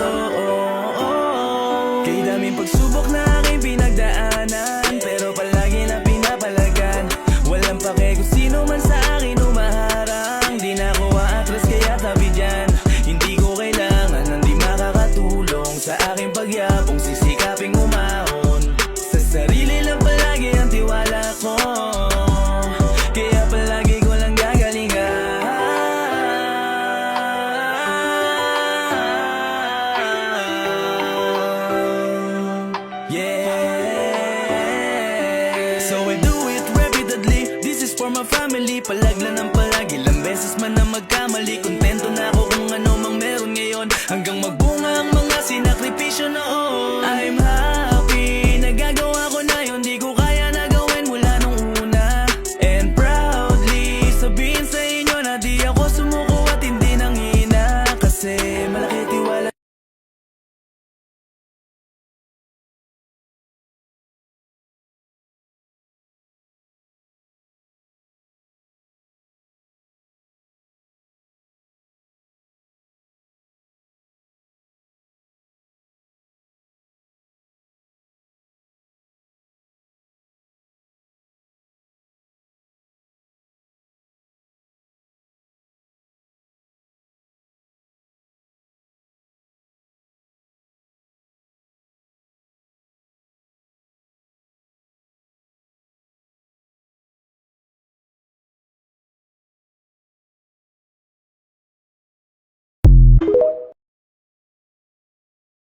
mundo. Kay daming pagsubok na aking pinagdaanan, pero palagi na pinapalagan. Walang pake kung sino man sa akin umaharang. Di na ako aatras kaya tabi dyan. Hindi ko kailangan ng di makakatulong sa aking pagyabong, sisikaping umahon. Sa sarili lang palagi ang tiwala ko, kaya palagi ko lang gagalingan. Yeah, so I do it repeatedly. This is for my family. Palaglan ng